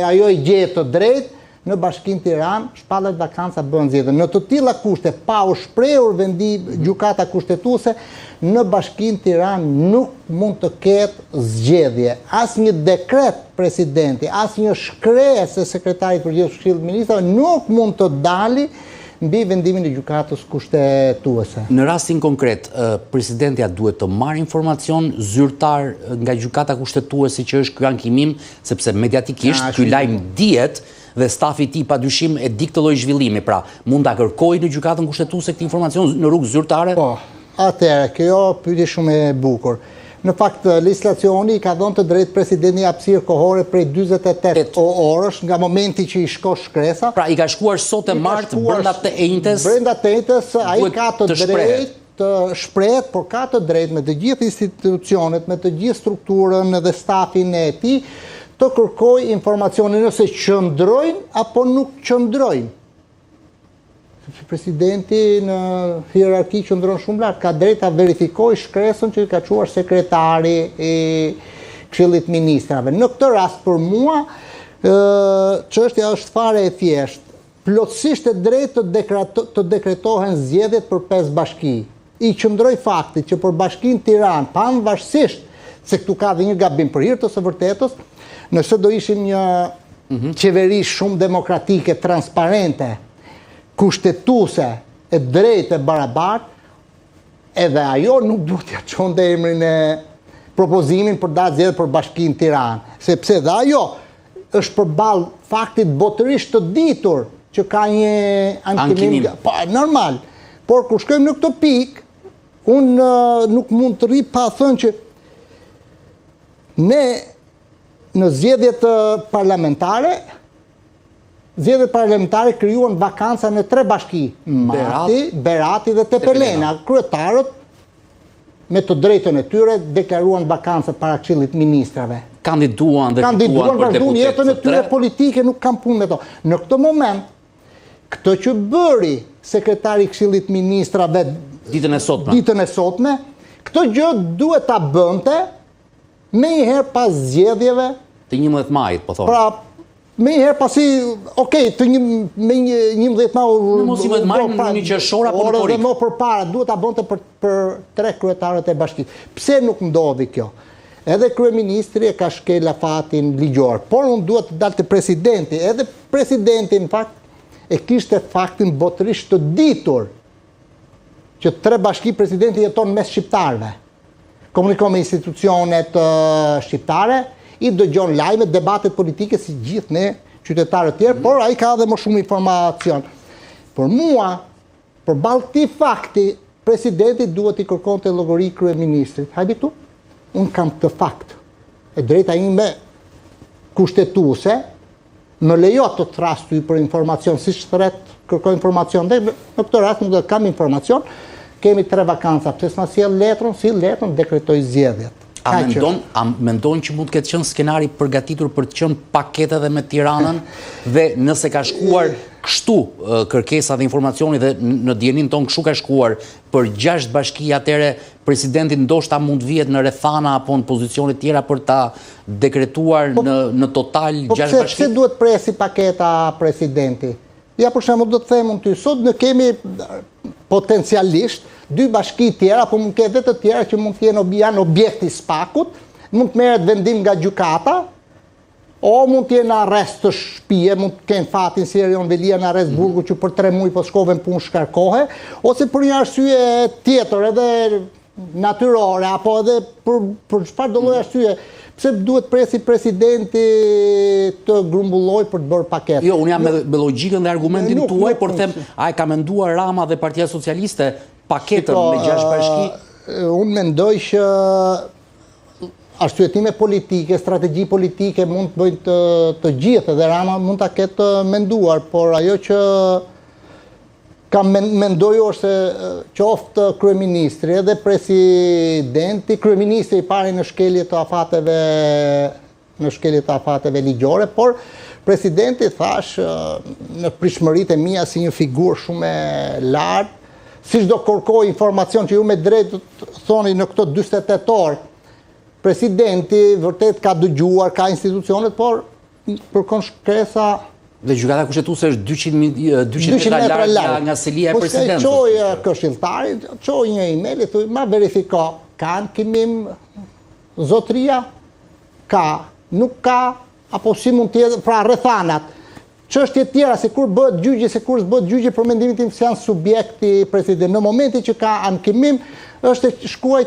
ajo i gjetë të drejtë, në Bashkinë Tiranë, shpallet vakanca bën zgjedhje. Në të tilla kushte, pa u shprehur gjykata kushtetuese, në Bashkinë Tiranë nuk mund të ketë zgjedhje. Asnjë dekret presidenti, asnjë shkresë e sekretarit përgjithshëm të Këshillit të Ministrave nuk mund të dali mbi vendimin e gjykatës kushtetuese. Në rastin konkret, presidentja duhet të marrë informacion zyrtar nga gjykata kushtetuese që është ky ankimim, sepse mediatikisht ky lajm dihet dhe stafi i tij padyshim e di këtë lloj zhvillimi, pra mund ta kërkojë në gjykatën kushtetuese këtë informacion në rrugë zyrtare? Po, atëherë, kjo pyetje shumë e bukur. Në fakt, legislacioni i ka dhënë të drejtë presidentit hapësirë kohore prej 48 orësh nga momenti që i shko shkresa. Pra i ka shkuar sot e martë brenda të enjtes. Brenda të enjtes ai ka të drejtë të shprehet, por ka të drejtë me të gjithë institucionet, me të gjithë strukturën dhe stafin e tij të kërkoj informacione nëse qëndrojnë apo nuk qëndrojnë. Presidenti në hierarki qëndron shumë lart, ka drejt ta verifikojë shkresën që ka çuar sekretari i Këshillit të Ministrave. Në këtë rast për mua çështja është fare e thjeshtë. Plotësisht e drejtë të dekretohen zgjedhjet për 5 bashki. I qëndroj faktit që për Bashkinë Tiranë, pavarësisht se këtu ka dhe një gabim për hir të së vërtetës, nëse do ishim një qeveri shumë demokratike, transparente, kushtetuese e drejtë e barabartë, edhe ajo nuk duhet ja çonte emrin e propozimin për datë zgjedhje për Bashkinë Tiranë, sepse dhe ajo është përballë faktit botërisht të ditur që ka një ankimim. Po, normal. Por kur shkojmë në këtë pikë, unë nuk mund të rri pa thënë që ne në zgjedhjet parlamentare krijuan vakanca në 3 bashki, Berati dhe Tepelena. Kryetarët me të drejtën e tyre deklaruan vakanca para Këshillit të Ministrave. Kandiduan dhe fituan për deputet. Jetën e tyre politike, nuk kam punë me to. Në këtë moment, këtë që bëri sekretari i Këshillit të Ministrave ditën e sotme, këtë gjë duhet ta bënte me njëherë pas zgjedhjeve të 11 majit, po thonë. Pra, me njëherë pasi, me 11 majit... Në mos 11 majit në një qershor apo në korik? Dhe më përpara, duhet ta bënte për 3 kryetarët e bashkisë. Pse nuk ndodhi kjo? Edhe kryeministri e ka shkel afatin ligjor, por unë duhet të dalte presidenti, edhe presidenti në fakt e kishte faktin botërisht të ditur që 3 bashki presidenti jeton mes shqiptarëve. Komunikon me institucionet shqiptare, i dëgjon lajme, debatet politike si gjithë ne qytetarët tjerë, por ai ka edhe më shumë informacion. Për mua, përballë këtij fakti, presidenti duhet i kërkonte llogari kryeministrit. Hajde këtu. Unë kam këtë fakt. E drejta ime kushtetuese më lejo të thrastuj për informacion, si shtret kërkoj informacion. Dhe në këtë rast nuk do të kam informacion. Kemi 3 vakanca. Pse s'na sjell letrën, dekretoj zgjedhjet. A mendon që mund të ketë qenë skenari përgatitur për të qenë paketë edhe me Tiranën dhe nëse ka shkuar kështu kërkesa dhe informacioni dhe në dijenin ton kështu ka shkuar për 6 bashki, atëre presidenti ndoshta mund vihet në rrethana apo në pozicione tjera për ta dekretuar në total 6 bashki? Pse duhet presi paketa presidenti? Ja, për shembull, do të them unë ty, sot ne kemi potencialisht 2 bashki tjera, apo mund të ketë të tjera që mund të janë objekti spakut, mund të merret vendim nga gjykata, o mund të jenë arrest të shtëpie, mund të kenë fatin si Erion Velia në arrest burgu që për 3 muaj po shkove në punë shkarkohe, ose për një arsye tjetër, edhe natyrore, apo edhe për çfarë do lloj arsye. Pse duhet presi presidenti të grumbulloj për të bërë paketë? Jo, unë jam me logjikën dhe argumentin tuaj, por them, a e ka menduar Rama dhe Partia Socialiste paketën me 6 bashki? Unë mendoj që arsyetime politike, strategji politike mund të bëjnë të gjithë, dhe Rama mund ta ketë menduar, por ajo që kam mendoj është qoftë kryeministri edhe presidenti, kryeministri i pari në shkelje të afateve ligjore, por presidenti thash në prishmëritë e mia si një figurë shumë e lartë, si çdo kërkoj informacion që ju me drejt thoni në këto 48 orë, presidenti vërtet ka dëgjuar, ka institucionet, por përkon shkresa Dhe gjykata kushtetuese është 200 metra larg nga selia e presidentës. Po çoj këshilltari, çoj një email i thuj, ma verifiko, ka ankimim zotëria, ka, nuk ka, apo si mund të jetë, pra rrethanat. Çështje tjera se kur bëhet gjyqje, se kur s'bëhet gjyqje, për mendimin tim se janë subjekti president. Në momentin që ka ankimim, është shkruar